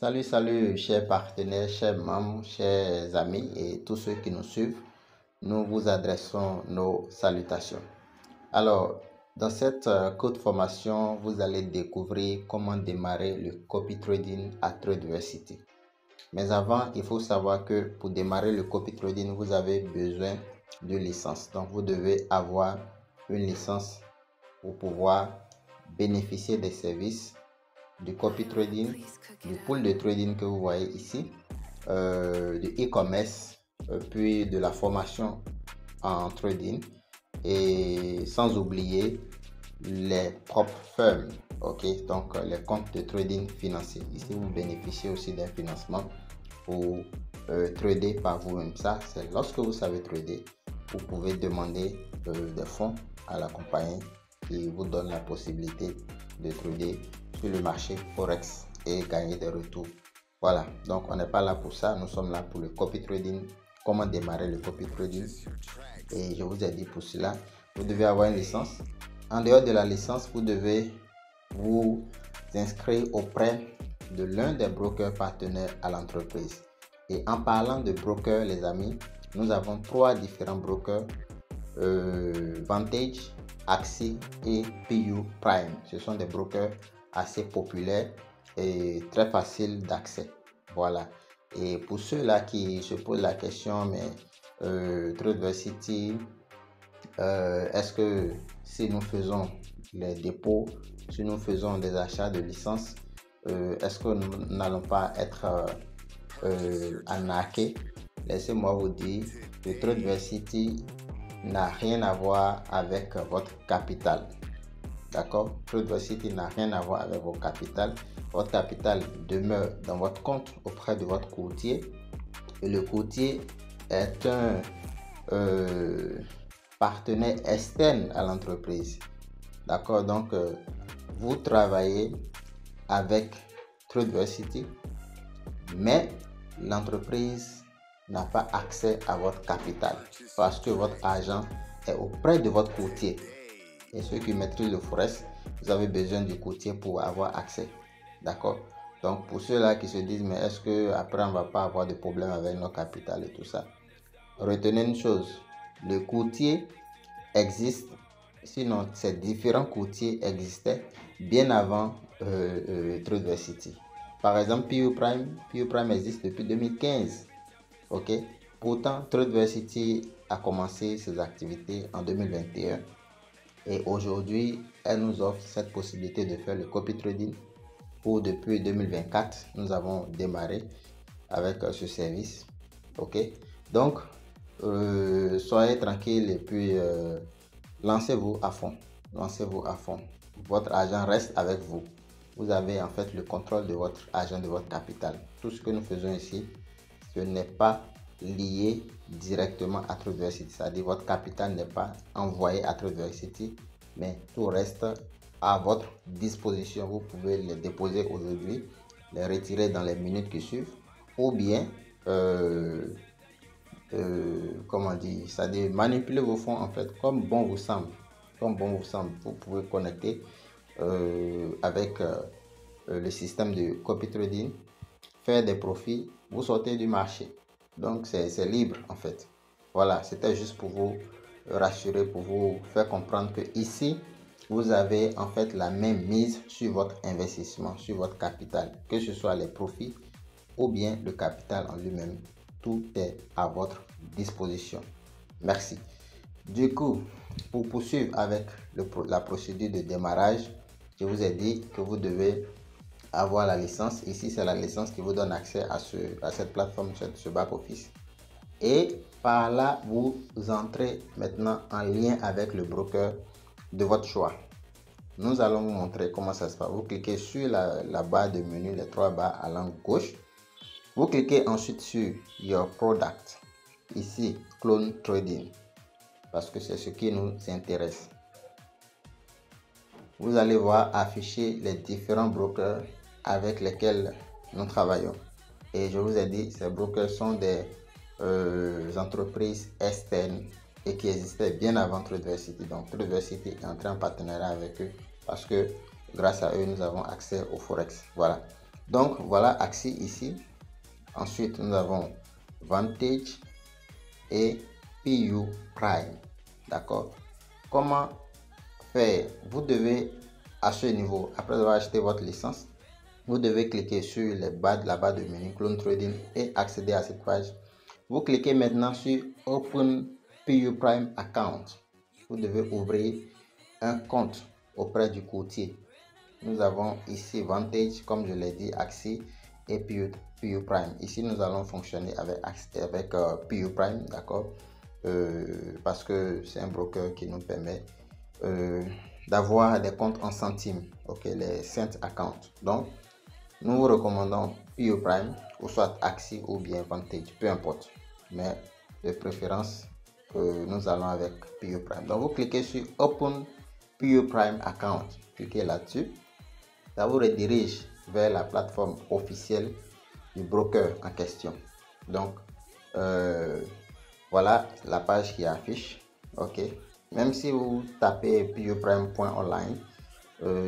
Salut, chers partenaires, chers membres, chers amis et tous ceux qui nous suivent. Nous vous adressons nos salutations. Alors, dans cette courte formation, vous allez découvrir comment démarrer le copy trading à Tradeversity. Mais avant, il faut savoir que pour démarrer le copy trading, vous avez besoin de licence. Donc, vous devez avoir une licence pour pouvoir bénéficier des services du copy trading, du pool de trading que vous voyez ici, du e-commerce, puis de la formation en trading et sans oublier les propres firmes. Ok, donc les comptes de trading financiers. Ici, vous bénéficiez aussi d'un financement pour trader par vous-même. Ça, c'est lorsque vous savez trader, vous pouvez demander des fonds à la compagnie qui vous donne la possibilité de trader sur le marché Forex et gagner des retours. Voilà, donc on n'est pas là pour ça, nous sommes là pour le copy trading, comment démarrer le copy trading. Et je vous ai dit pour cela, vous devez avoir une licence. En dehors de la licence, vous devez vous inscrire auprès de l'un des brokers partenaires à l'entreprise. Et en parlant de brokers, les amis, nous avons 3 différents brokers, Vantage, Axie et PU Prime. Ce sont des brokers assez populaires et très faciles d'accès. Voilà. Et pour ceux-là qui se posent la question, mais Tradeversity, est-ce que si nous faisons les dépôts, si nous faisons des achats de licences, est-ce que nous n'allons pas être arnaqués? Laissez-moi vous dire que Tradeversity n'a rien à voir avec votre capital. D'accord? Tradeversity n'a rien à voir avec votre capital. Votre capital demeure dans votre compte auprès de votre courtier. Et le courtier est un partenaire externe à l'entreprise. D'accord? Donc, vous travaillez avec Tradeversity, mais l'entreprise n'a pas accès à votre capital parce que votre argent est auprès de votre courtier. Et ceux qui maîtrisent le Forex, vous avez besoin du courtier pour avoir accès. D'accord? Donc, pour ceux-là qui se disent, mais est-ce que après on va pas avoir de problème avec notre capital et tout ça? Retenez une chose, le courtier existe, sinon ces différents courtiers existaient bien avant Tradeversity. Par exemple, PU Prime existe depuis 2015. Ok. Pourtant, Tradeversity a commencé ses activités en 2021 et aujourd'hui, elle nous offre cette possibilité de faire le copy trading où depuis 2024, nous avons démarré avec ce service. Ok. Donc, soyez tranquille et puis lancez-vous à fond. Lancez-vous à fond. Votre argent reste avec vous. Vous avez en fait le contrôle de votre argent, de votre capital. Tout ce que nous faisons ici, ce n'est pas lié directement à Tradeversity. C'est-à-dire votre capital n'est pas envoyé à Tradeversity, mais tout reste à votre disposition. Vous pouvez les déposer aujourd'hui, les retirer dans les minutes qui suivent, ou bien comment dire, c'est-à-dire manipuler vos fonds en fait comme bon vous semble. Comme bon vous semble, vous pouvez connecter avec le système de copy trading, faire des profits, vous sortez du marché. Donc c'est libre en fait. Voilà, c'était juste pour vous rassurer, pour vous faire comprendre que ici vous avez en fait la même mise sur votre investissement, sur votre capital, que ce soit les profits ou bien le capital en lui-même. Tout est à votre disposition. Merci. Du coup, pour poursuivre avec la procédure de démarrage, je vous ai dit que vous devez avoir la licence. Ici, c'est la licence qui vous donne accès à cette plateforme, ce back-office. Et par là, vous entrez maintenant en lien avec le broker de votre choix. Nous allons vous montrer comment ça se passe. Vous cliquez sur la barre de menu, les 3 barres à l'angle gauche. Vous cliquez ensuite sur Your Product. Ici, Clone Trading. Parce que c'est ce qui nous intéresse. Vous allez voir afficher les différents brokers avec lesquels nous travaillons. Et je vous ai dit, ces brokers sont des entreprises externes et qui existaient bien avant Tradeversity. Donc Tradeversity est entré en partenariat avec eux parce que grâce à eux, nous avons accès au Forex. Voilà. Donc voilà Axie ici. Ensuite nous avons Vantage et PU Prime. D'accord. Comment faire? Vous devez à ce niveau, après avoir acheté votre licence, vous devez cliquer sur la barre de menu Clone Trading et accéder à cette page. Vous cliquez maintenant sur Open PU Prime Account. Vous devez ouvrir un compte auprès du courtier. Nous avons ici Vantage, comme je l'ai dit, Axie et PU Prime. Ici, nous allons fonctionner avec PU Prime, d'accord, parce que c'est un broker qui nous permet d'avoir des comptes en centimes, ok, les cent accounts. Donc, nous vous recommandons PU Prime, ou soit Axie ou bien Vantage, peu importe. Mais de préférence, nous allons avec PU Prime. Donc, vous cliquez sur Open PU Prime Account. Cliquez là-dessus. Ça vous redirige vers la plateforme officielle du broker en question. Donc, voilà la page qui affiche. Ok. Même si vous tapez puprime.online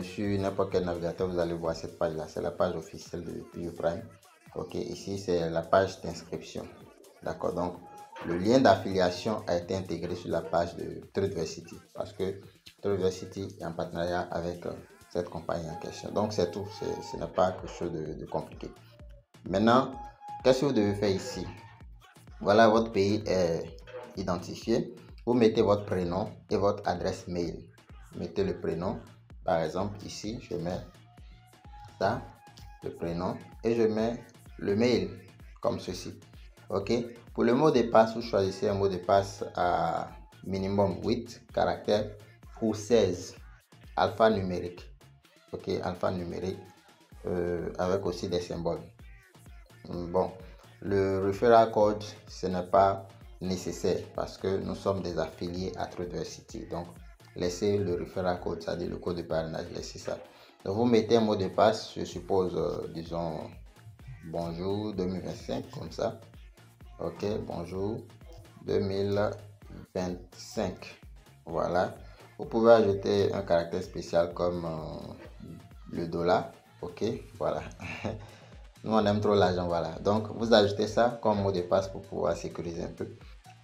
sur n'importe quel navigateur, vous allez voir cette page là. C'est la page officielle de PU Prime. Ok. Ici, c'est la page d'inscription. D'accord. Donc, le lien d'affiliation a été intégré sur la page de Tradeversity parce que Tradeversity est en partenariat avec cette compagnie en question. Donc, c'est tout. Ce n'est pas quelque chose de compliqué. Maintenant, qu'est-ce que vous devez faire ici? Voilà, votre pays est identifié. Vous mettez votre prénom et votre adresse mail. Mettez le prénom. Par exemple, ici, je mets ça, le prénom, et je mets le mail, comme ceci. Ok. Pour le mot de passe, vous choisissez un mot de passe à minimum 8 caractères ou 16 alphanumériques. Ok, alphanumérique avec aussi des symboles. Bon, le referral code, ce n'est pas nécessaire parce que nous sommes des affiliés à Tradeversity. Donc, laissez le referral code, c'est-à-dire le code de parrainage, laissez ça. Donc, vous mettez un mot de passe, je suppose, disons, bonjour 2025, comme ça. Ok, bonjour 2025. Voilà. Vous pouvez ajouter un caractère spécial comme le dollar. Ok, voilà. Nous, on aime trop l'argent, voilà. Donc, vous ajoutez ça comme mot de passe pour pouvoir sécuriser un peu.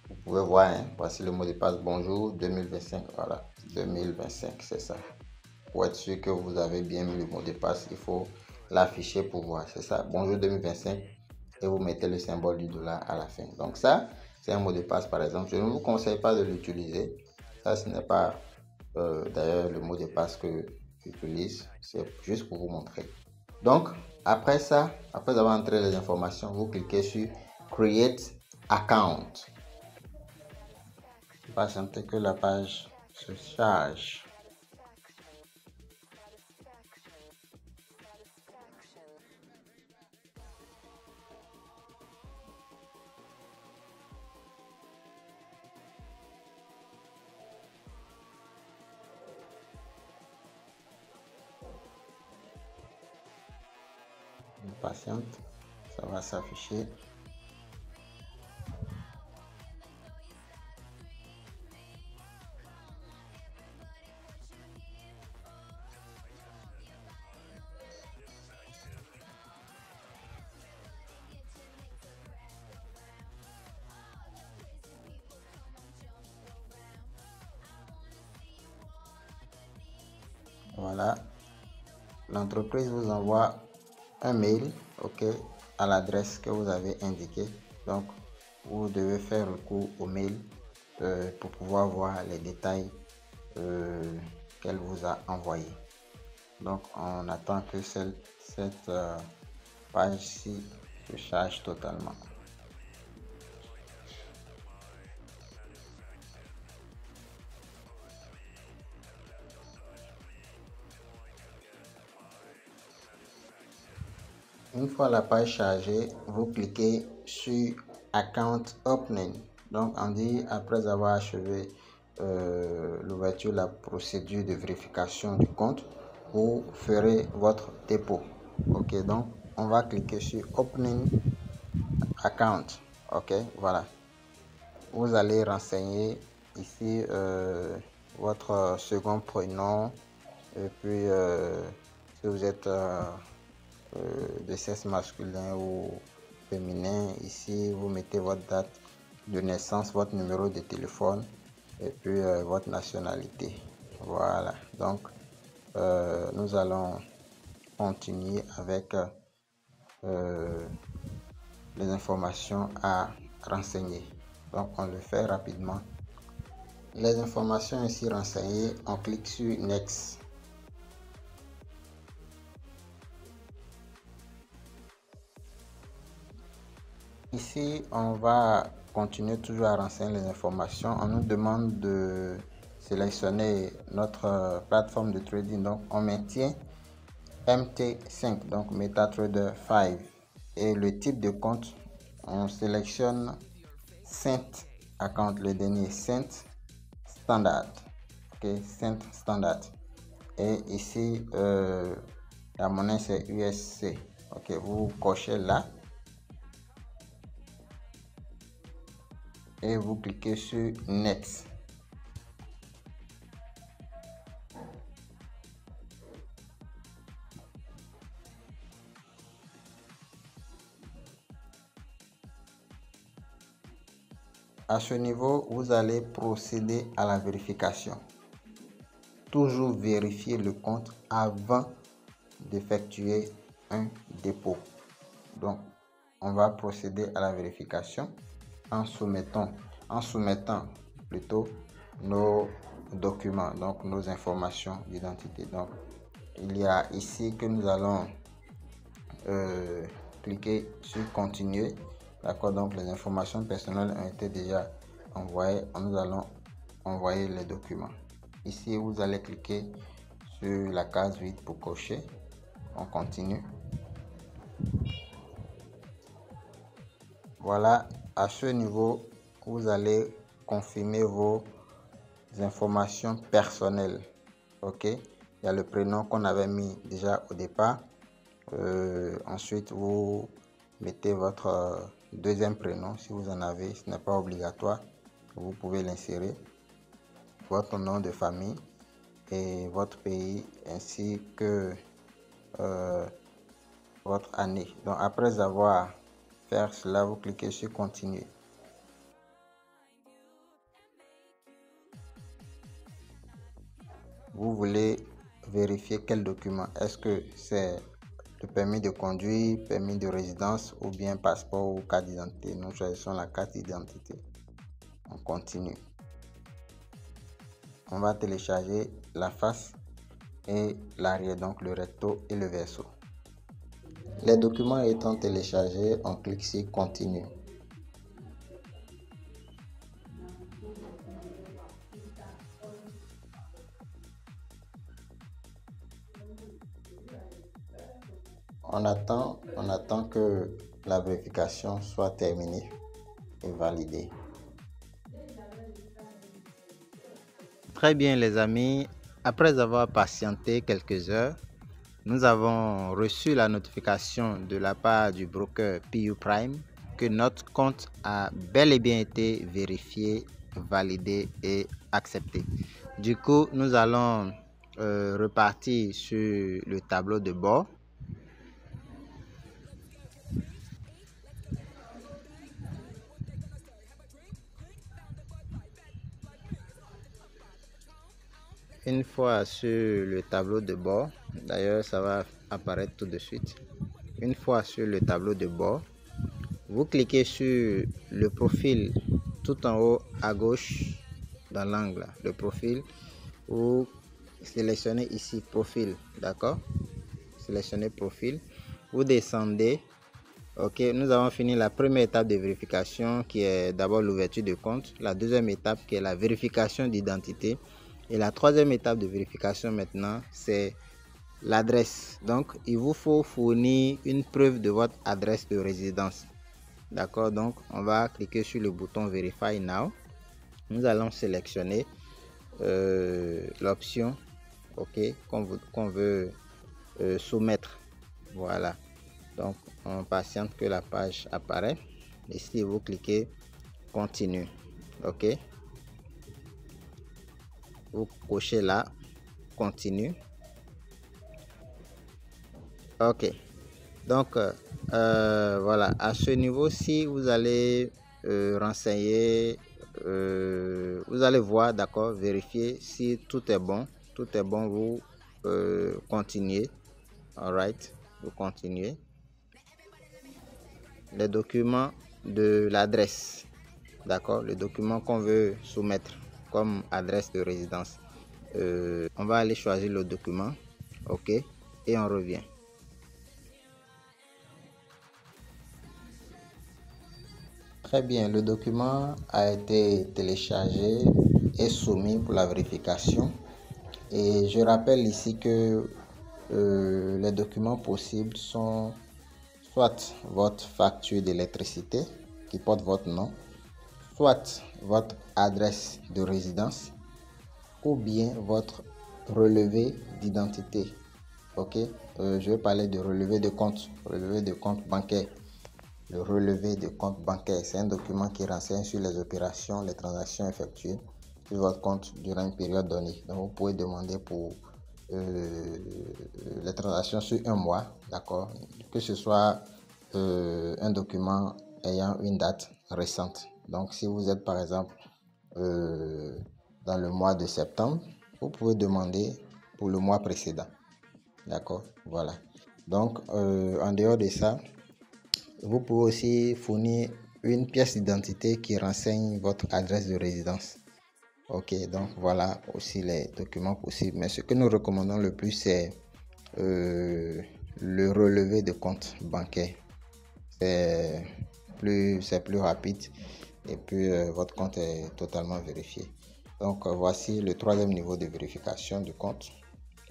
Vous pouvez voir, hein, voici le mot de passe, bonjour 2025, voilà. 2025, c'est ça. Pour être sûr que vous avez bien mis le mot de passe, il faut l'afficher pour voir, c'est ça. Bonjour 2025 et vous mettez le symbole du dollar à la fin. Donc ça, c'est un mot de passe par exemple. Je ne vous conseille pas de l'utiliser. Ça, ce n'est pas d'ailleurs le mot de passe que j'utilise. C'est juste pour vous montrer. Donc, après ça, après avoir entré les informations, vous cliquez sur Create Account. Patientez que la page se charge. Patiente, ça va s'afficher. Voilà, l'entreprise vous envoie un mail, ok, à l'adresse que vous avez indiquée. Donc, vous devez faire recours au mail pour pouvoir voir les détails qu'elle vous a envoyé. Donc, on attend que cette page-ci se charge totalement. Une fois la page chargée, vous cliquez sur Account Opening. Donc, on dit après avoir achevé l'ouverture, la procédure de vérification du compte, vous ferez votre dépôt. Ok, donc on va cliquer sur Opening Account. Ok, voilà. Vous allez renseigner ici votre second prénom et puis si vous êtes de sexe masculin ou féminin. Ici, vous mettez votre date de naissance, votre numéro de téléphone et puis votre nationalité. Voilà, donc nous allons continuer avec les informations à renseigner. Donc on le fait rapidement. Les informations ainsi renseignées, on clique sur Next. Ici, on va continuer toujours à renseigner les informations. On nous demande de sélectionner notre plateforme de trading. Donc, on maintient MT5, donc MetaTrader 5. Et le type de compte, on sélectionne Cent Account, le dernier Cent Standard. Ok, Cent Standard. Et ici, la monnaie c'est USC. Ok, vous cochez là. Et vous cliquez sur Next. À ce niveau, vous allez procéder à la vérification. Toujours vérifier le compte avant d'effectuer un dépôt. Donc, on va procéder à la vérification en soumettant plutôt nos documents, donc nos informations d'identité. Donc, il y a ici que nous allons cliquer sur continuer. D'accord, donc les informations personnelles ont été déjà envoyées. Nous allons envoyer les documents. Ici, vous allez cliquer sur la case vide pour cocher. On continue. Voilà, à ce niveau, vous allez confirmer vos informations personnelles. Ok, il y a le prénom qu'on avait mis déjà au départ. Ensuite, vous mettez votre deuxième prénom si vous en avez. Ce n'est pas obligatoire. Vous pouvez l'insérer. Votre nom de famille et votre pays ainsi que votre année. Donc après avoir fait cela, vous cliquez sur continuer. Vous voulez vérifier quel document? Est-ce que c'est le permis de conduire, permis de résidence ou bien passeport ou carte d'identité? Nous choisissons la carte d'identité. On continue. On va télécharger la face et l'arrière, donc le recto et le verso. Les documents étant téléchargés, on clique sur continue. On attend que la vérification soit terminée et validée. Très bien les amis, après avoir patienté quelques heures, nous avons reçu la notification de la part du broker PU Prime que notre compte a bel et bien été vérifié, validé et accepté. Du coup, nous allons repartir sur le tableau de bord. Une fois sur le tableau de bord, d'ailleurs ça va apparaître tout de suite. Une fois sur le tableau de bord, vous cliquez sur le profil tout en haut à gauche dans l'angle, le profil. Vous sélectionnez ici profil, d'accord? Sélectionnez profil. Vous descendez. Ok, nous avons fini la première étape de vérification qui est d'abord l'ouverture de compte. La deuxième étape qui est la vérification d'identité. Et la troisième étape de vérification maintenant, c'est l'adresse. Donc, il vous faut fournir une preuve de votre adresse de résidence. D'accord, donc on va cliquer sur le bouton Verify Now. Nous allons sélectionner l'option qu'on veut soumettre. Voilà, donc on patiente que la page apparaît. Ici, vous cliquez Continue. Ok, vous cochez là, Continue. Ok, Donc, voilà, à ce niveau-ci, vous allez renseigner, vous allez voir, d'accord, vérifier si tout est bon. Tout est bon, vous continuez. Alright, vous continuez. Les documents de l'adresse, d'accord, le document qu'on veut soumettre comme adresse de résidence. On va aller choisir le document, ok, et on revient. Très bien, le document a été téléchargé et soumis pour la vérification. Et je rappelle ici que les documents possibles sont soit votre facture d'électricité qui porte votre nom, soit votre adresse de résidence ou bien votre relevé d'identité. Ok, je vais parler de relevé de compte bancaire. Le relevé de compte bancaire, c'est un document qui renseigne sur les opérations, les transactions effectuées sur votre compte durant une période donnée. Donc, vous pouvez demander pour les transactions sur un mois, d'accord, que ce soit un document ayant une date récente. Donc, si vous êtes par exemple dans le mois de septembre, vous pouvez demander pour le mois précédent, d'accord, voilà. Donc, en dehors de ça, vous pouvez aussi fournir une pièce d'identité qui renseigne votre adresse de résidence. Ok, donc voilà aussi les documents possibles. Mais ce que nous recommandons le plus, c'est le relevé de compte bancaire. C'est plus rapide et puis votre compte est totalement vérifié. Donc voici le troisième niveau de vérification du compte.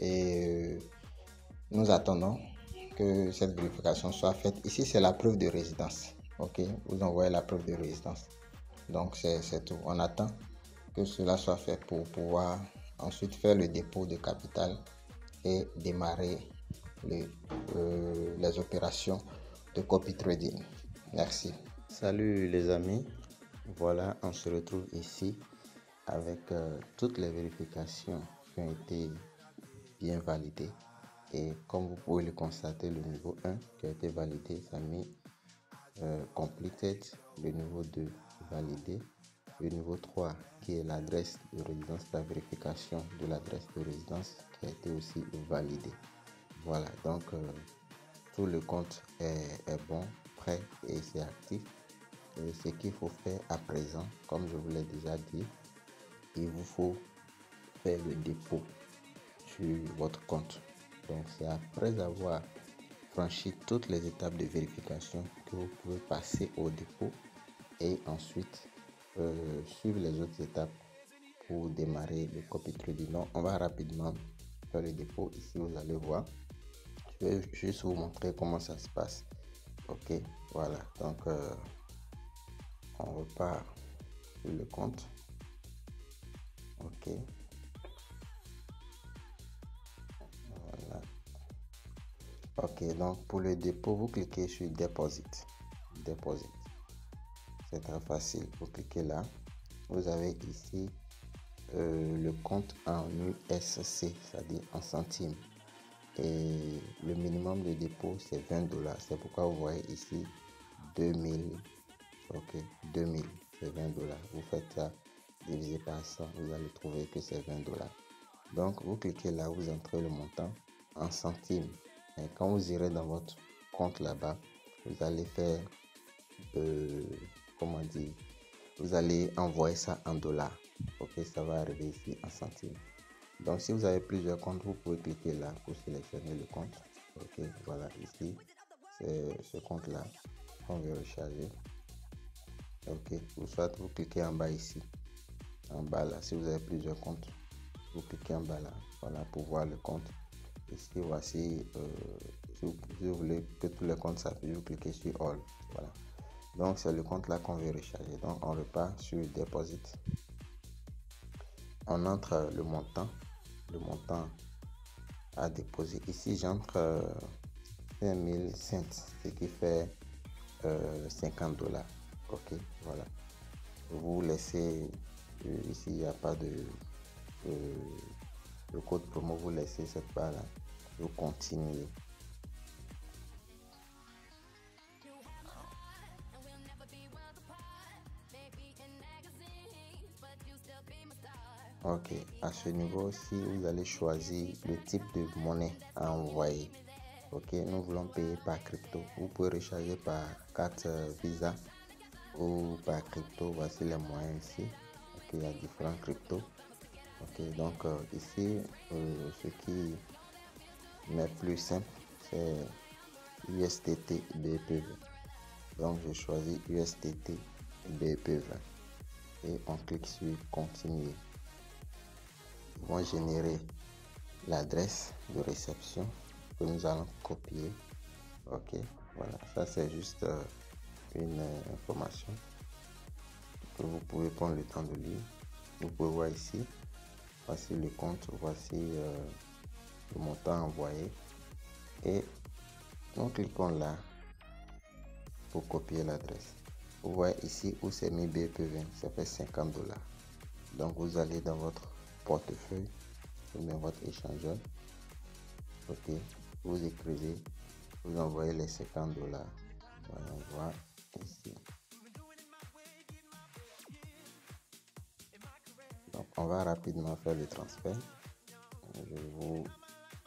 Et nous attendons que cette vérification soit faite. Ici, c'est la preuve de résidence. Ok, vous envoyez la preuve de résidence. Donc, c'est tout. On attend que cela soit fait pour pouvoir ensuite faire le dépôt de capital et démarrer les opérations de copy trading. Merci. Salut les amis. Voilà, on se retrouve ici avec toutes les vérifications qui ont été bien validées. Et comme vous pouvez le constater, le niveau 1 qui a été validé, ça a mis completed, le niveau 2 validé, le niveau 3 qui est l'adresse de résidence, la vérification de l'adresse de résidence qui a été aussi validé. Voilà, donc tout le compte est bon, prêt et c'est actif. Et ce qu'il faut faire à présent, comme je vous l'ai déjà dit, il vous faut faire le dépôt sur votre compte. Donc c'est après avoir franchi toutes les étapes de vérification que vous pouvez passer au dépôt et ensuite suivre les autres étapes pour démarrer le copy trading. Donc on va rapidement faire le dépôt. Ici vous allez voir, je vais juste vous montrer comment ça se passe. Ok, voilà, donc on repart sur le compte. Ok, voilà. Ok, donc pour le dépôt, vous cliquez sur Deposit. Deposit. C'est très facile. Vous cliquez là. Vous avez ici le compte en USC, c'est-à-dire en centimes. Et le minimum de dépôt, c'est 20 $. C'est pourquoi vous voyez ici 2000. Ok, 2000, c'est 20 $. Vous faites ça, divisé par 100, vous allez trouver que c'est 20 $. Donc, vous cliquez là, vous entrez le montant en centimes. Et quand vous irez dans votre compte là-bas, vous allez faire, comment dire, vous allez envoyer ça en dollars. Ok, ça va arriver ici en centimes. Donc, si vous avez plusieurs comptes, vous pouvez cliquer là pour sélectionner le compte. Ok, voilà, ici, c'est ce compte-là qu'on veut recharger. Ok, ou soit vous cliquez en bas ici, en bas là, si vous avez plusieurs comptes, vous cliquez en bas là, voilà, pour voir le compte. Ici, voici, si vous voulez que tous les comptes s'affichent, vous cliquez sur All, voilà. Donc, c'est le compte là qu'on veut recharger. Donc, on repart sur Deposit. On entre le montant à déposer. Ici, j'entre 5000 cents, ce qui fait 50 $. Ok, voilà. Vous laissez ici, il n'y a pas de le code promo, vous laissez cette barre là, vous continuez. Ok, à ce niveau, si vous allez choisir le type de monnaie à envoyer, ok, nous voulons payer par crypto. Vous pouvez recharger par carte Visa ou par crypto. Voici les moyens ici. Ok, il y a différents cryptos. Ok, donc ici, ce qui m'est plus simple, c'est USDT BEP20. Donc je choisis USDT BEP20 et on clique sur continuer. Ils vont générer l'adresse de réception que nous allons copier. Ok, voilà, ça c'est juste une information que vous pouvez prendre le temps de lire. Vous pouvez voir ici, voici le compte, voici le montant envoyé et nous cliquons là pour copier l'adresse. Vous voyez ici où c'est mis BEP20, ça fait $50. Donc vous allez dans votre portefeuille ou dans votre échangeur. Ok, vous écrivez, vous envoyez les $50. Voyons voir ici. Donc on va rapidement faire le transfert. Je vous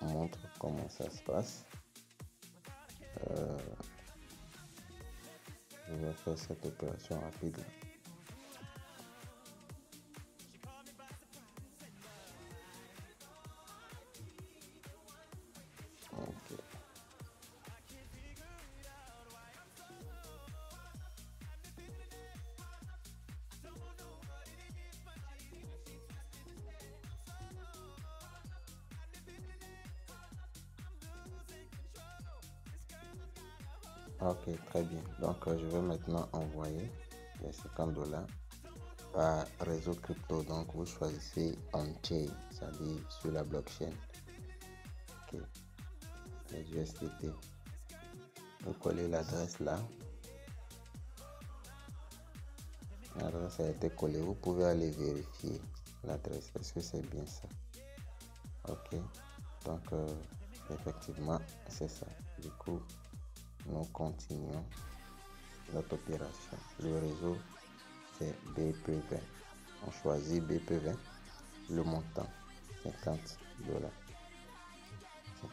montre comment ça se passe. Je vais faire cette opération rapide. Ok. Ok, très bien. Donc, je vais maintenant envoyer les $50 par réseau crypto. Donc, vous choisissez on-chain, c'est-à-dire sur la blockchain. Ok, les USDT. Vous collez l'adresse là. L'adresse a été collée. Vous pouvez aller vérifier l'adresse. Est-ce que c'est bien ça? Ok, donc effectivement, c'est ça. Du coup, nous continuons notre opération. Le réseau, c'est BEP20. On choisit BEP20. Le montant, $50.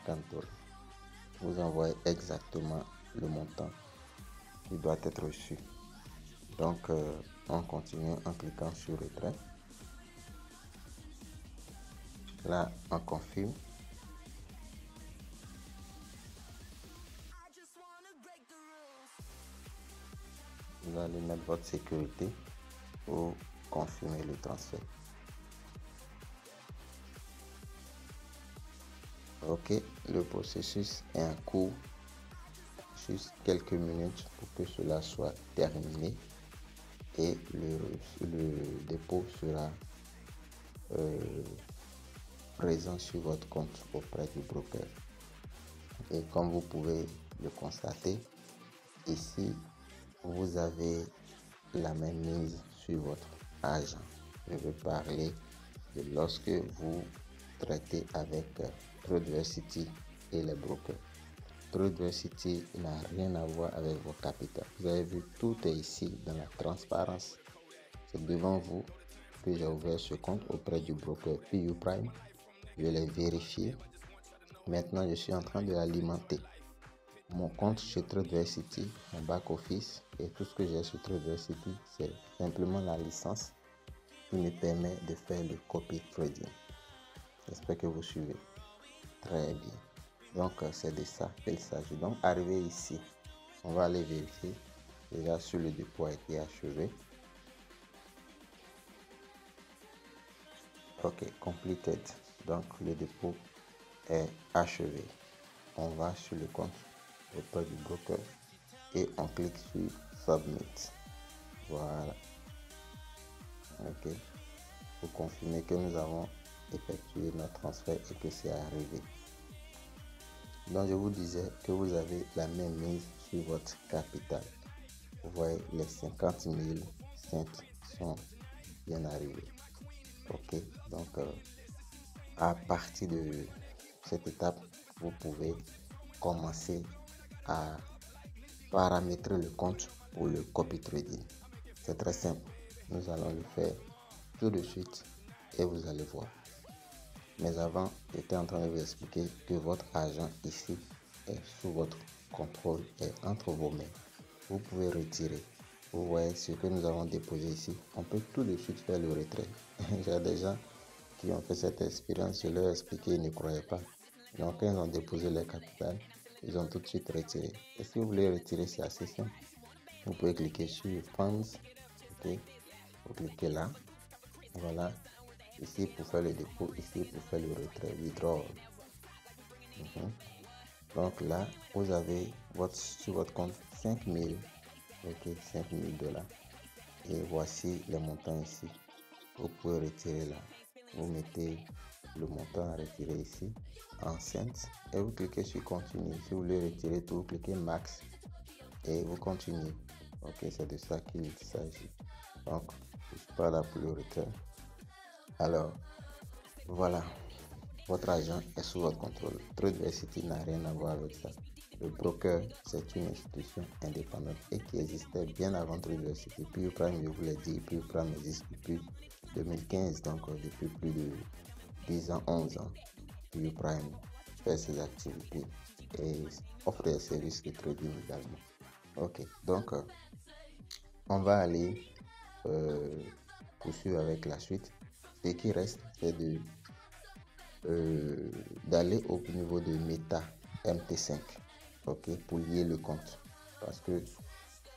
$50. Vous envoyez exactement le montant qui doit être reçu. Donc, on continue en cliquant sur retrait. Là, on confirme. Vous allez mettre votre sécurité pour confirmer le transfert. Ok, le processus est en cours. Juste quelques minutes pour que cela soit terminé et le dépôt sera présent sur votre compte auprès du broker. Et comme vous pouvez le constater, ici, vous avez la même mise sur votre agent. Je veux parler de lorsque vous traitez avec Tradeversity et les brokers. Tradeversity n'a rien à voir avec vos capitaux. Vous avez vu, tout est ici dans la transparence. C'est devant vous que j'ai ouvert ce compte auprès du broker PU Prime. Je l'ai vérifié. Maintenant, je suis en train de l'alimenter. Mon compte chez Tradeversity, mon back office et tout ce que j'ai sur Tradeversity, c'est simplement la licence qui me permet de faire le copy trading. J'espère que vous suivez. Très bien. Donc, c'est de ça qu'il s'agit. Donc, arrivé ici, on va aller vérifier. Déjà, sur le dépôt a été achevé. Ok, completed. Donc, le dépôt est achevé. On va sur le compte auprès du broker et on clique sur Submit. Voilà. Ok. Pour confirmer que nous avons effectué notre transfert et que c'est arrivé. Donc, je vous disais que vous avez la même mise sur votre capital. Vous voyez, les 50 000 cents sont bien arrivés. Ok, donc à partir de cette étape, vous pouvez commencer à paramétrer le compte pour le copy trading. C'est très simple. Nous allons le faire tout de suite et vous allez voir. Mais avant, j'étais en train de vous expliquer que votre argent ici est sous votre contrôle et entre vos mains. Vous pouvez retirer. Vous voyez ce que nous avons déposé ici. On peut tout de suite faire le retrait. J'ai des gens qui ont fait cette expérience, je leur ai expliqué, ils ne croyaient pas. Donc quand ils ont déposé leur capital, ils ont tout de suite retiré. Et si vous voulez retirer, c'est assez simple. Vous pouvez cliquer sur Funds. Ok, vous cliquez là. Voilà. Ici pour faire le dépôt, ici pour faire le retrait, withdrawal. Donc là, vous avez sur votre compte 5000, ok, 5000 $. Et voici les montants ici. Vous pouvez retirer là. Vous mettez le montant à retirer ici en cents et vous cliquez sur continue. Si vous voulez retirer tout, vous cliquez max et vous continuez. Ok, c'est de ça qu'il s'agit. Donc, je suis pas là pour le retrait. Alors, voilà. Votre argent est sous votre contrôle. Tradeversity n'a rien à voir avec ça. Le broker, c'est une institution indépendante et qui existait bien avant Tradeversity. PayU Prime, je vous l'ai dit, PayU Prime existe depuis 2015, donc depuis plus de 10 ans, 11 ans. PayU Prime fait ses activités et offre des services de trading également. Ok, donc on va aller poursuivre avec la suite. Ce qui reste, c'est d'aller au niveau de Meta MT5, ok, pour lier le compte, parce que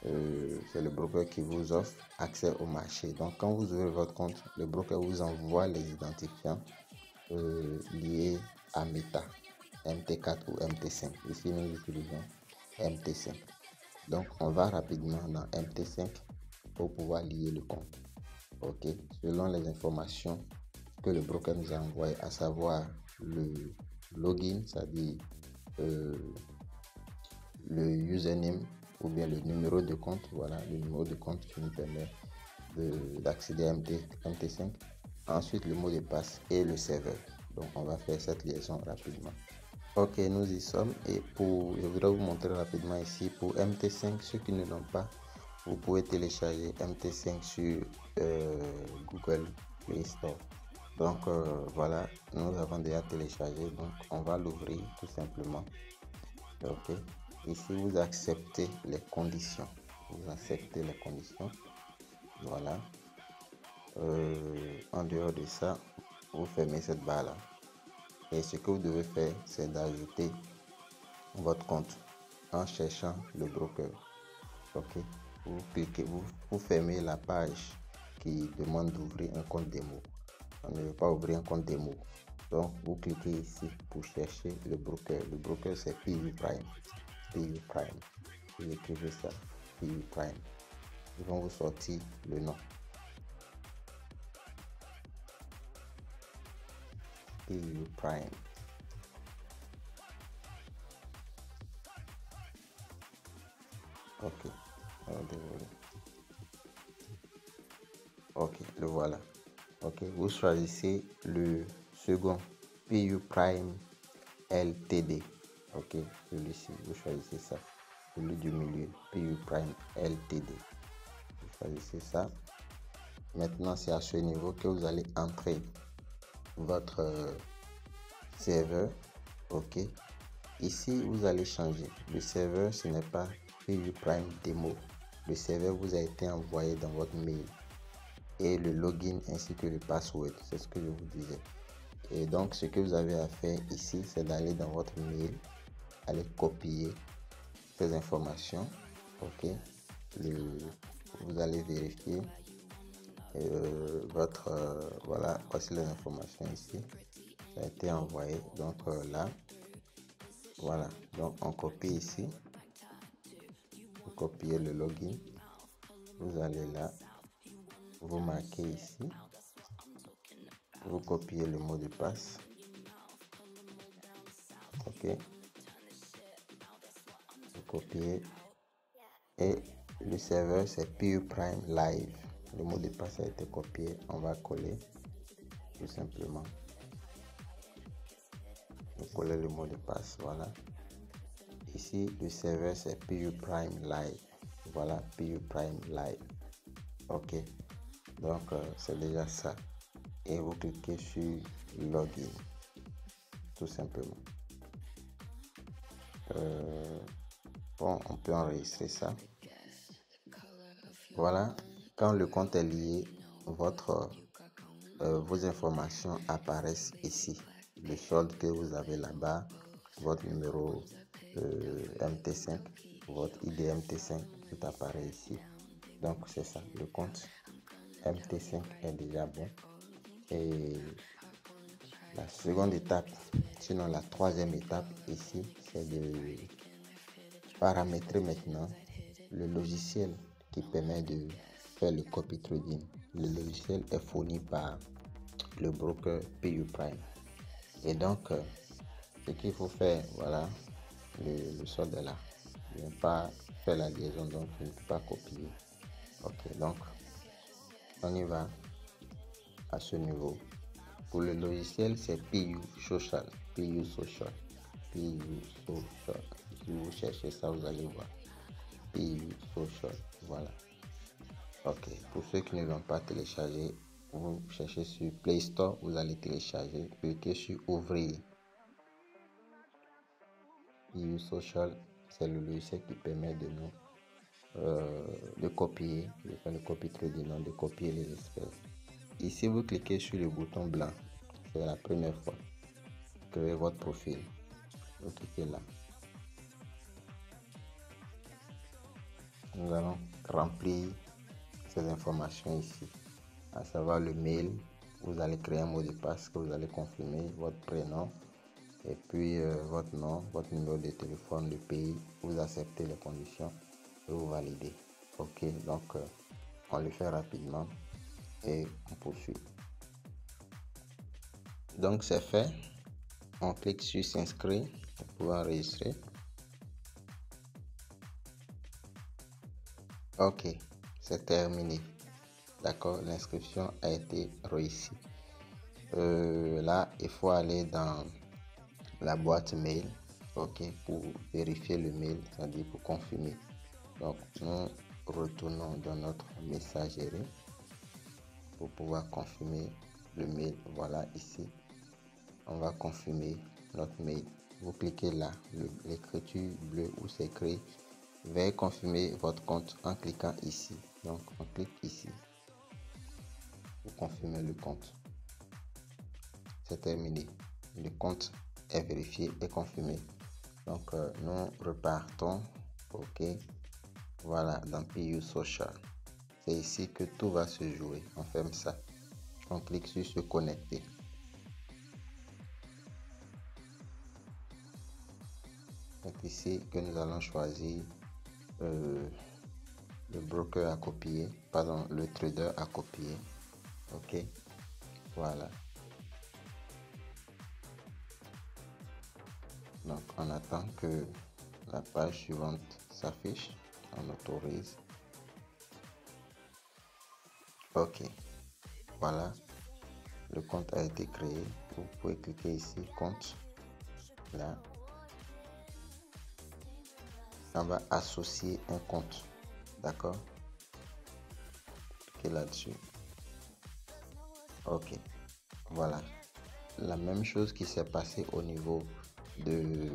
c'est le broker qui vous offre accès au marché. Donc quand vous ouvrez votre compte, le broker vous envoie les identifiants liés à Meta MT4 ou MT5. Ici nous utilisons MT5. Donc on va rapidement dans MT5 pour pouvoir lier le compte. Ok, selon les informations que le broker nous a envoyé, à savoir le login, c'est-à-dire le username ou bien le numéro de compte. Voilà, le numéro de compte qui nous permet d'accéder à MT5. Ensuite, le mot de passe et le serveur. Donc, on va faire cette liaison rapidement. Ok, nous y sommes. Et je voudrais vous montrer rapidement ici pour MT5, ceux qui ne l'ont pas, vous pouvez télécharger MT5 sur Google Play Store. Donc voilà, nous avons déjà téléchargé, donc on va l'ouvrir tout simplement. Ok, ici vous acceptez les conditions, voilà. En dehors de ça, vous fermez cette barre là et ce que vous devez faire, c'est d'ajouter votre compte en cherchant le broker. Ok, vous cliquez, vous fermez la page qui demande d'ouvrir un compte démo. On ne veut pas ouvrir un compte démo. Donc, vous cliquez ici pour chercher le broker. Le broker, c'est PayU Prime. PayU Prime. Vous écrivez ça, PayU Prime. Ils vont vous sortir le nom. PayU Prime. Ok. Alors, désolé. Ok, le voilà. Ok, vous choisissez le second, PayU Prime LTD. Ok, celui-ci, vous choisissez ça. Celui du milieu, PayU Prime LTD. Vous choisissez ça. Maintenant, c'est à ce niveau que vous allez entrer votre serveur. Ok, ici vous allez changer. Le serveur, ce n'est pas PayU Prime Demo. Le serveur vous a été envoyé dans votre mail et le login ainsi que le password, c'est ce que je vous disais. Et donc ce que vous avez à faire ici, c'est d'aller dans votre mail, aller copier ces informations. Ok, vous allez vérifier votre voilà, voici les informations ici, ça a été envoyé. Donc là, voilà, donc on copie ici, vous copiez le login, vous allez là, vous marquez ici, vous copiez le mot de passe. Ok, vous copiez et le serveur c'est PayU Prime Live. Le mot de passe a été copié, on va coller tout simplement. Vous collez le mot de passe, voilà. Ici le serveur c'est PayU Prime Live. Voilà, PayU Prime Live. Ok, donc c'est déjà ça. et vous cliquez sur Login, tout simplement. Bon, on peut enregistrer ça. Voilà, quand le compte est lié, vos informations apparaissent ici. Le solde que vous avez là-bas, votre numéro MT5, votre ID MT5, tout apparaît ici. Donc c'est ça, le compte MT5 est déjà bon. Et la seconde étape, sinon la troisième étape ici, c'est de paramétrer maintenant le logiciel qui permet de faire le copy trading. Le logiciel est fourni par le broker PU Prime. Et donc, ce qu'il faut faire, voilà, le solde est là. Je ne vais pas faire la liaison, donc je ne peux pas copier. Ok, donc, on y va à ce niveau. Pour le logiciel, c'est PU Social. PU Social. PU Social. Si vous cherchez ça, vous allez voir. PU Social. Voilà. Ok. Pour ceux qui ne l'ont pas téléchargé, vous cherchez sur Play Store, vous allez télécharger. Cliquez sur Ouvrir. PU Social, c'est le logiciel qui permet de nous de copier, de faire le copy trading, de copier les espèces. Ici, vous cliquez sur le bouton blanc. C'est la première fois. Créez votre profil. Vous cliquez là. Nous allons remplir ces informations ici, à savoir le mail. Vous allez créer un mot de passe que vous allez confirmer, votre prénom et puis votre nom, votre numéro de téléphone, le pays. Vous acceptez les conditions et vous validez. Ok, donc on le fait rapidement et on poursuit. Donc c'est fait. On clique sur s'inscrire pour enregistrer. Ok, c'est terminé. D'accord, l'inscription a été réussie. Là, il faut aller dans la boîte mail, ok, pour vérifier le mail, c'est-à-dire pour confirmer. Donc, nous retournons dans notre messagerie pour pouvoir confirmer le mail. Voilà, ici, on va confirmer notre mail. Vous cliquez là, l'écriture bleue où c'est écrit. Veuillez confirmer votre compte en cliquant ici. Donc, on clique ici pour confirmer le compte. C'est terminé. Le compte est vérifié et confirmé. Donc, nous repartons. OK. Voilà, dans PU Social. C'est ici que tout va se jouer. On ferme ça. On clique sur se connecter. C'est ici que nous allons choisir le broker à copier, pardon, le trader à copier. OK. Voilà. Donc, on attend que la page suivante s'affiche. On autorise. OK. Voilà. Le compte a été créé. Vous pouvez cliquer ici, compte. Là. On va associer un compte. D'accord? Cliquez là-dessus. OK. Voilà. La même chose qui s'est passé au niveau de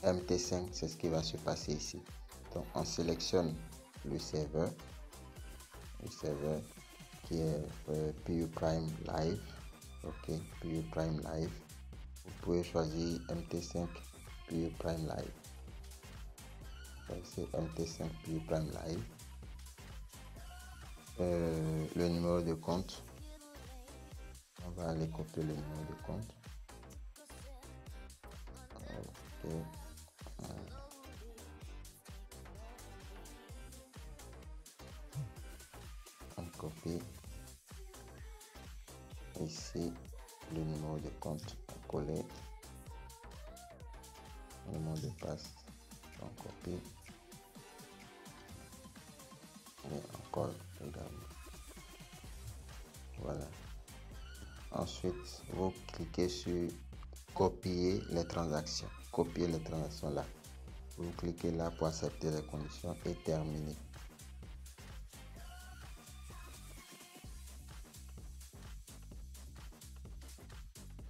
MT5, c'est ce qui va se passer ici. Donc, on sélectionne le serveur qui est PU Prime Live. OK, PU Prime Live. Vous pouvez choisir MT5 PU Prime Live. C'est MT5 PU Prime Live. Le numéro de compte. On va aller copier le numéro de compte. OK. On copie ici le numéro de compte à coller, le mot de passe, on copie et encore également. Voilà. Ensuite, vous cliquez sur copier les transactions. Copier les transactions là. Vous cliquez là pour accepter les conditions et terminer.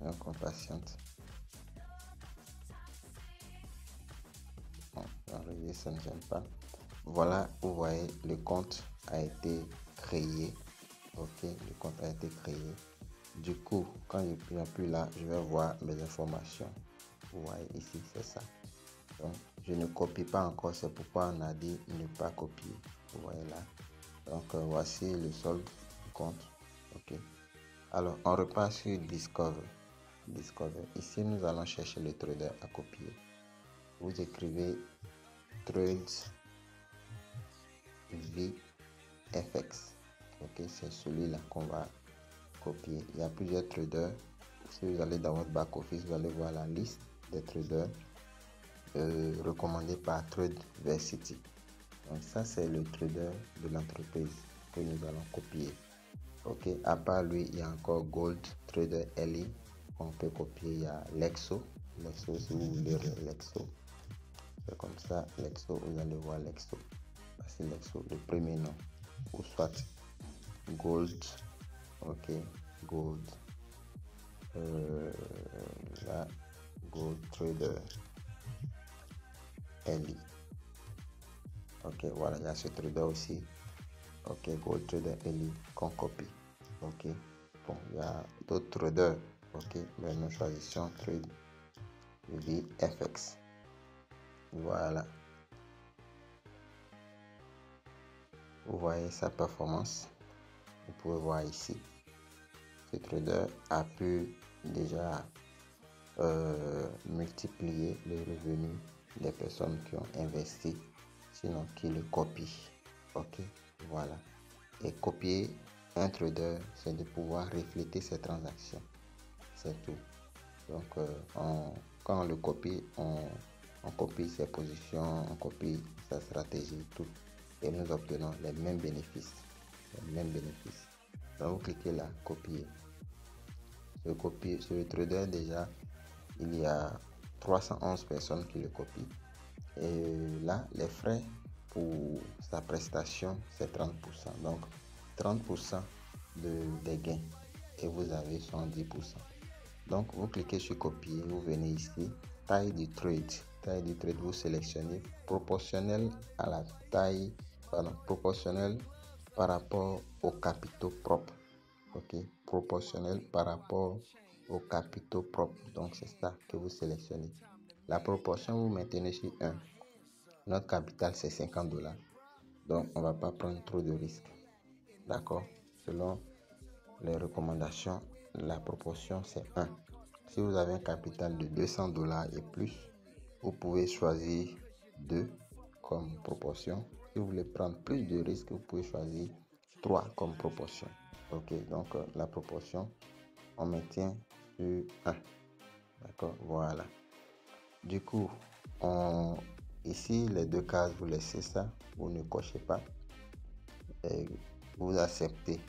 Donc on patiente. Bon, ça ne gêne pas. Voilà, vous voyez, le compte a été créé. Ok, le compte a été créé. Du coup, quand je appuie là, je vais voir mes informations. Vous voyez ici, c'est ça. Donc, je ne copie pas encore, c'est pourquoi on a dit ne pas copier. Vous voyez là. Donc, voici le solde du compte. Ok. Alors, on repart sur Discover. Ici, nous allons chercher le trader à copier. Vous écrivez Trades VFX. Ok, c'est celui-là qu'on va copier. Il y a plusieurs traders. Si vous allez dans votre back office, vous allez voir la liste des traders recommandés par Tradeversity. Donc ça, c'est le trader de l'entreprise que nous allons copier. Ok, à part lui, il y a encore Gold Trader Ellie qu'on peut copier. Il y a Lexo, si vous voulez Lexo, c'est comme ça. Lexo, vous allez voir Lexo. C'est Lexo, le premier nom, ou soit Gold. Ok, Gold. Là, Gold Trader Ellie. Ok, voilà, il y a ce trader aussi. Ok, Gold Trader Ellie qu'on copie. Ok, bon, il y a d'autres traders. Ok, mais nous choisissons Trade VFX. Voilà. Vous voyez sa performance. Vous pouvez voir ici. Ce trader a pu déjà multiplier les revenus des personnes qui ont investi, sinon qui le copient. Ok, voilà. Et copier un trader, c'est de pouvoir refléter ses transactions. C'est tout. Donc, quand on le copie, on copie ses positions, on copie sa stratégie, tout. Et nous obtenons les mêmes bénéfices. Donc, vous cliquez là, copier. Sur le trader, déjà, il y a 311 personnes qui le copient. Et là, les frais pour sa prestation, c'est 30%. Donc, 30% des gains. Et vous avez 110%. Donc, vous cliquez sur copier, vous venez ici, taille du trade. Taille du trade, vous sélectionnez proportionnel à la taille, proportionnel par rapport aux capitaux propres. Ok, proportionnel par rapport aux capitaux propres. Donc, c'est ça que vous sélectionnez. La proportion, vous maintenez sur 1. Notre capital, c'est $50. Donc, on ne va pas prendre trop de risques. D'accord? Selon les recommandations, la proportion, c'est 1. Si vous avez un capital de $200 et plus, vous pouvez choisir 2 comme proportion. Si vous voulez prendre plus de risques, vous pouvez choisir 3 comme proportion. Ok, donc la proportion, on maintient sur 1. D'accord, voilà. Du coup, ici, les deux cases, vous laissez ça, vous ne cochez pas. Et vous acceptez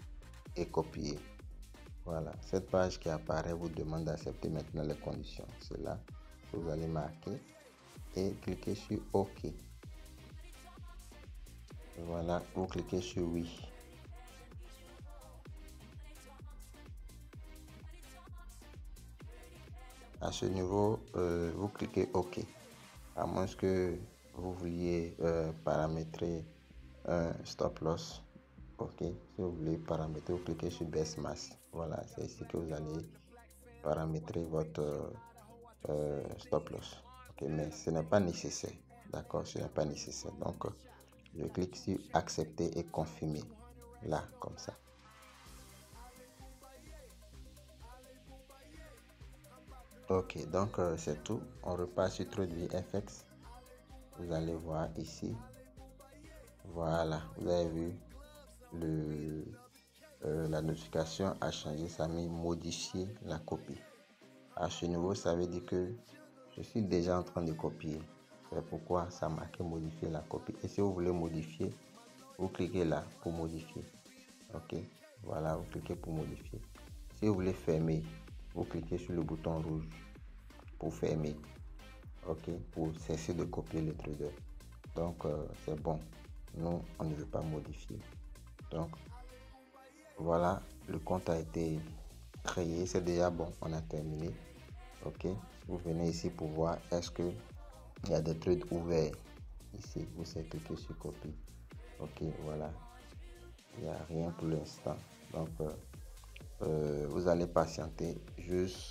et copiez. Voilà, cette page qui apparaît vous demande d'accepter maintenant les conditions. C'est là que vous allez marquer et cliquez sur OK. Voilà, vous cliquez sur oui. À ce niveau, vous cliquez OK. À moins que vous vouliez paramétrer un stop loss. OK. Si vous voulez paramétrer, vous cliquez sur Best Mass. Voilà, c'est ici que vous allez paramétrer votre stop loss. OK, mais ce n'est pas nécessaire. D'accord, ce n'est pas nécessaire. Donc, je clique sur accepter et confirmer. Là, comme ça. Ok, donc c'est tout. On repart sur TradeVFX. Vous allez voir ici. Voilà, vous avez vu la notification a changé, ça a mis modifier la copie. À ce niveau, ça veut dire que je suis déjà en train de copier. C'est pourquoi ça marque modifier la copie. Et si vous voulez modifier, vous cliquez là pour modifier. Ok, voilà, vous cliquez pour modifier. Si vous voulez fermer, vous cliquez sur le bouton rouge pour fermer. Ok, pour cesser de copier le trader. Donc c'est bon, nous on ne veut pas modifier. Donc voilà, le compte a été créé, c'est déjà bon, on a terminé. Ok, vous venez ici pour voir est-ce que il y a des trades ouverts. Ici, vous savez cliquer sur copie. Ok, voilà, il n'y a rien pour l'instant. Donc, vous allez patienter jusqu'au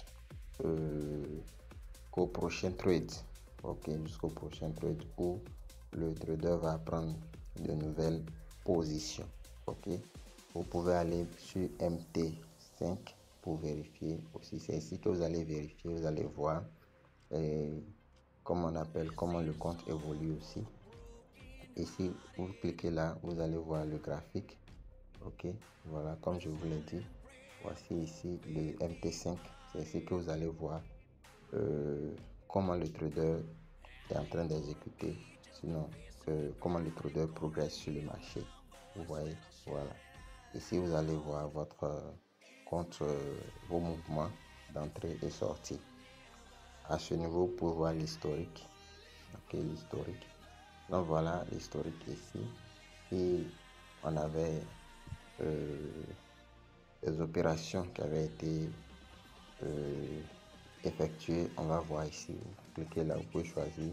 prochain trade. Ok, jusqu'au prochain trade où le trader va prendre de nouvelles positions. Ok, vous pouvez aller sur MT5 pour vérifier aussi. C'est ici que vous allez vérifier, vous allez voir comment le compte évolue aussi. Ici, vous cliquez là, vous allez voir le graphique. Ok, voilà, comme je vous l'ai dit, voici ici le MT5. C'est ici que vous allez voir comment le trader est en train d'exécuter, sinon comment le trader progresse sur le marché. Vous voyez, voilà. Ici, vous allez voir votre compte, vos mouvements d'entrée et sortie. À ce niveau, vous pouvez voir l'historique. Ok, l'historique. Donc voilà l'historique ici. Et on avait des opérations qui avaient été effectuées. On va voir ici. Vous cliquez là, vous pouvez choisir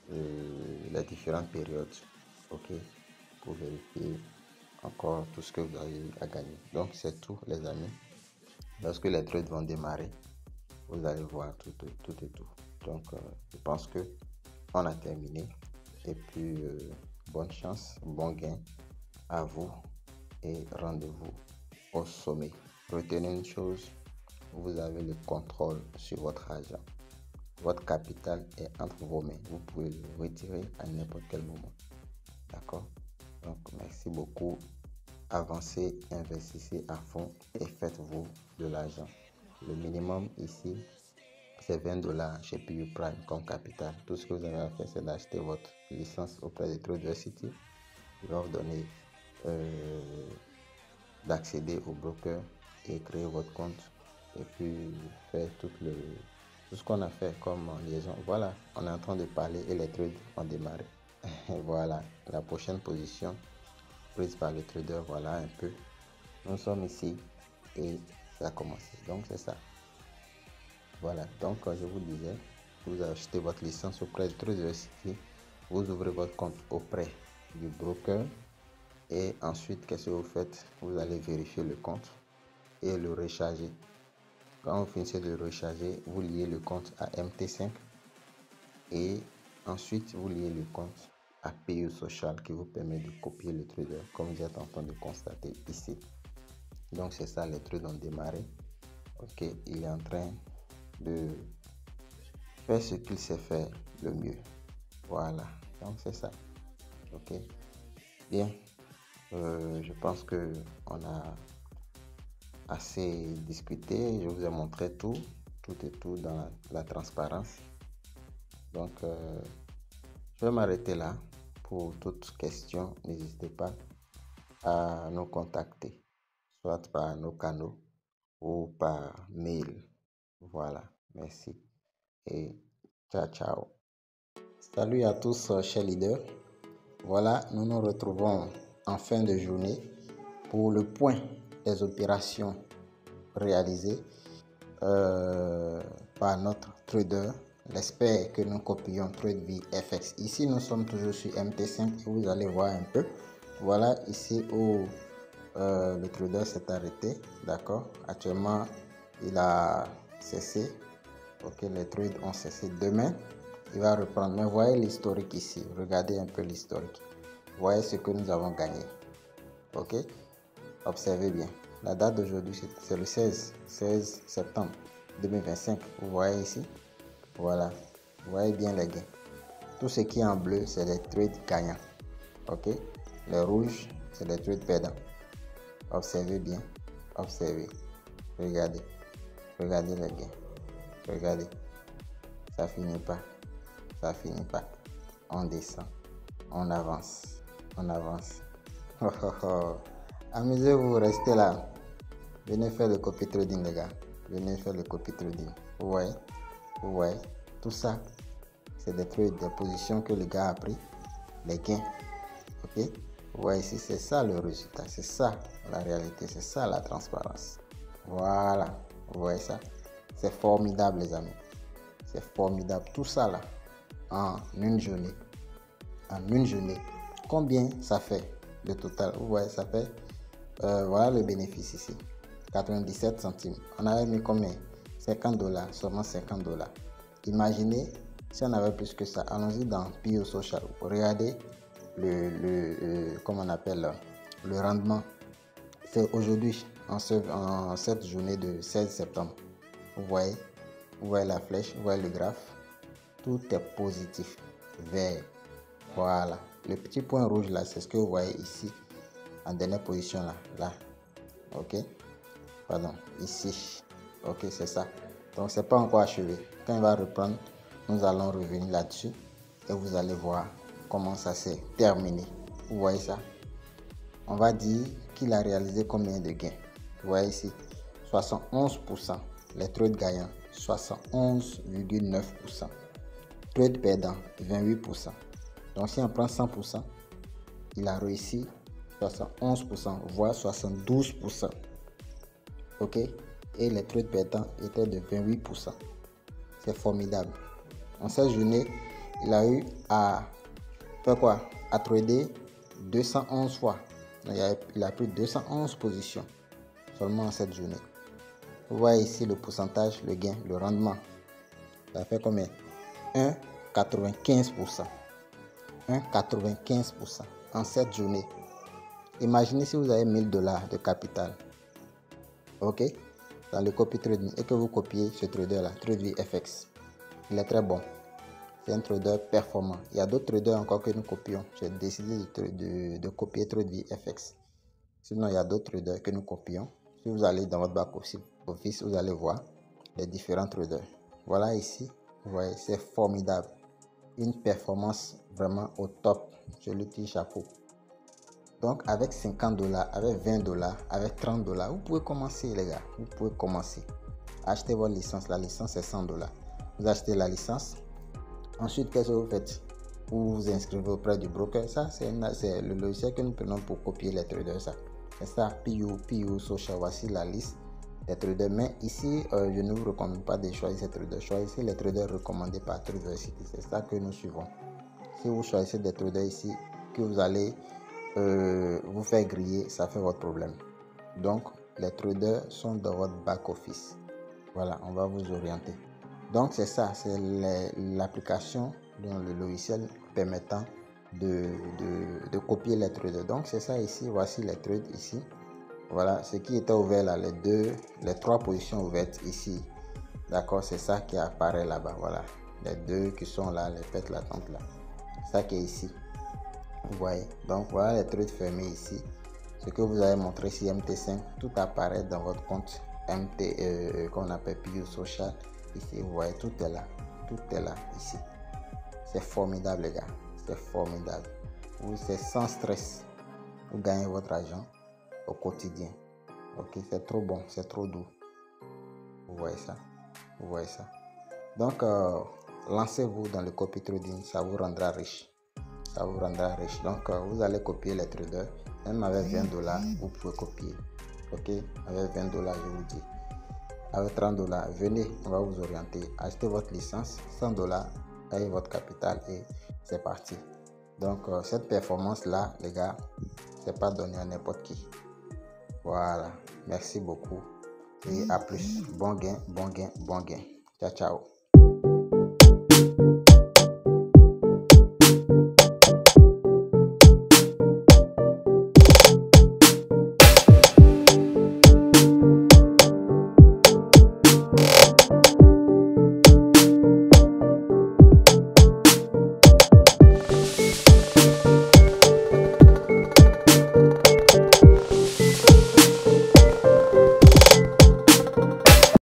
les différentes périodes. Ok, pour vérifier encore tout ce que vous avez à gagner. Donc c'est tout les amis. Lorsque les trades vont démarrer, vous allez voir tout et tout. Donc je pense que on a terminé. Et puis bonne chance, bon gain à vous et rendez-vous au sommet. Retenez une chose, vous avez le contrôle sur votre argent. Votre capital est entre vos mains. Vous pouvez le retirer à n'importe quel moment. D'accord? Donc merci beaucoup. Avancez, investissez à fond et faites-vous de l'argent. Le minimum ici, c'est 20 $ chez PU Prime comme capital. Tout ce que vous avez à faire, c'est d'acheter votre licence auprès de Tradercity. Ils vont vous donner d'accéder au broker et créer votre compte et puis faire tout ce qu'on a fait comme liaison. Voilà, on est en train de parler et les trades ont démarré. Voilà, la prochaine position prise par le trader, voilà un peu. Nous sommes ici et ça a commencé. Donc c'est ça. Voilà, donc je vous disais, vous achetez votre licence auprès de Tradercity, vous ouvrez votre compte auprès du broker et ensuite qu'est-ce que vous faites? Vous allez vérifier le compte et le recharger. Quand vous finissez de le recharger, vous liez le compte à MT5 et ensuite vous liez le compte à PU Social qui vous permet de copier le trader comme vous êtes en train de constater ici. Donc c'est ça, les trades ont démarré. Ok, il est en train de faire ce qu'il sait faire le mieux. Voilà, donc c'est ça. Ok, bien, je pense que on a assez discuté. Je vous ai montré tout et tout dans la transparence. Donc je vais m'arrêter là. Pour toute question, n'hésitez pas à nous contacter, soit par nos canaux ou par mail. Voilà, merci et ciao ciao. Salut à tous chers leaders. Voilà, nous nous retrouvons en fin de journée pour le point des opérations réalisées par notre trader. J'espère que nous copions TradeView FX. Ici, nous sommes toujours sur MT5 et vous allez voir un peu. Voilà ici où le trader s'est arrêté. D'accord. Actuellement, il a cessé. Ok, les trades ont cessé. Demain, il va reprendre. Mais voyez l'historique ici. Regardez un peu l'historique. Voyez ce que nous avons gagné. Ok. Observez bien. La date d'aujourd'hui, c'est le 16 septembre 2025. Vous voyez ici. Voilà. Vous voyez bien les gains. Tout ce qui est en bleu, c'est les trades gagnants. Ok. Les rouges, c'est les trades perdants. Observez bien. Observez. Regardez. Regardez les gains. Regardez. Ça finit pas. Ça finit pas. On descend. On avance. On avance. Oh, oh, oh. Amusez-vous, restez là. Venez faire le copy trading, les gars. Venez faire le copy trading. Vous voyez? Vous voyez? Tout ça, c'est des trades, des positions que le gars a pris. Les gains. Ok? Vous voyez ici, c'est ça le résultat. C'est ça la réalité. C'est ça la transparence. Voilà, vous voyez ça? C'est formidable les amis. C'est formidable. Tout ça là, en une journée. En une journée. Combien ça fait le total? Vous voyez, ça fait, voilà le bénéfice ici. 97 centimes. On avait mis combien? 50 $, seulement 50 $. Imaginez si on avait plus que ça. Allons-y dans PIO Social. Regardez comment on appelle le rendement. C'est aujourd'hui, en cette journée de 16 septembre. Vous voyez la flèche, vous voyez le graphe. Tout est positif, vert. Voilà. Le petit point rouge là, c'est ce que vous voyez ici, en dernière position là. Ok. Pardon, ici. Ok, c'est ça. Donc, c'est pas encore achevé. Quand il va reprendre, nous allons revenir là-dessus et vous allez voir comment ça s'est terminé. Vous voyez ça? On va dire qu'il a réalisé combien de gains. Vous voyez ici, 71%. Les trades gagnants, 71,9%. Trade perdant, 28%. Donc, si on prend 100%, il a réussi 71%, voire 72%. Ok? Et les trades perdants étaient de 28%. C'est formidable. En cette journée, il a eu à faire quoi? À trader 211 fois. Il a pris 211 positions seulement en cette journée. Vous voyez ici le pourcentage, le gain, le rendement. Ça fait combien? 1,95%. 1,95% en cette journée. Imaginez si vous avez 1000 $ de capital. Ok? Dans le copy trading et que vous copiez ce trader là, TradeVFX. Il est très bon. C'est un trader performant. Il y a d'autres traders encore que nous copions. J'ai décidé de copier TradeVFX. Sinon, il y a d'autres traders que nous copions. Si vous allez dans votre back office, vous allez voir les différents traders. Voilà ici, vous voyez, c'est formidable. Une performance vraiment au top. Je lui tire chapeau. Donc, avec 50 $, avec 20 $, avec 30 $, vous pouvez commencer, les gars. Vous pouvez commencer. Achetez votre licence. La licence, c'est 100 $. Vous achetez la licence. Ensuite, qu'est-ce que vous faites? Vous vous inscrivez auprès du broker. Ça, c'est le logiciel que nous prenons pour copier les traders. Ça, c'est ça. PIO Social. Voici la liste des traders. Mais ici, je ne vous recommande pas de choisir ces traders. Choisissez les traders recommandés par Traversity. C'est ça que nous suivons. Si vous choisissez des traders ici, que vous allez vous faire griller, ça fait votre problème. Donc, les traders sont dans votre back office. Voilà, on va vous orienter. Donc, c'est ça, c'est l'application dans le logiciel permettant de copier les traders. Donc, c'est ça ici. Voici les trades ici. Voilà, ce qui était ouvert là, les trois positions ouvertes ici. D'accord, c'est ça qui apparaît là-bas. Voilà, les deux qui sont là, les pètes latentes là. Ça qui est ici. Vous voyez, donc voilà les trades fermés ici. Ce que vous avez montré ici, MT5, tout apparaît dans votre compte qu'on appelle PIO Social. Ici, vous voyez, tout est là ici. C'est formidable, les gars, c'est formidable. C'est sans stress. Vous gagnez votre argent au quotidien. Ok, c'est trop bon, c'est trop doux. Vous voyez ça, vous voyez ça. Donc, lancez-vous dans le copy trading, ça vous rendra riche. Ça vous rendra riche. Donc, vous allez copier les traders. Même avec 20 $, vous pouvez copier. Ok, avec 20 $, je vous dis. Avec 30 $, venez, on va vous orienter. Achetez votre licence, 100 $, ayez votre capital et c'est parti. Donc, cette performance-là, les gars, c'est pas donné à n'importe qui. Voilà. Merci beaucoup et à plus. Bon gain, bon gain, bon gain. Ciao, ciao.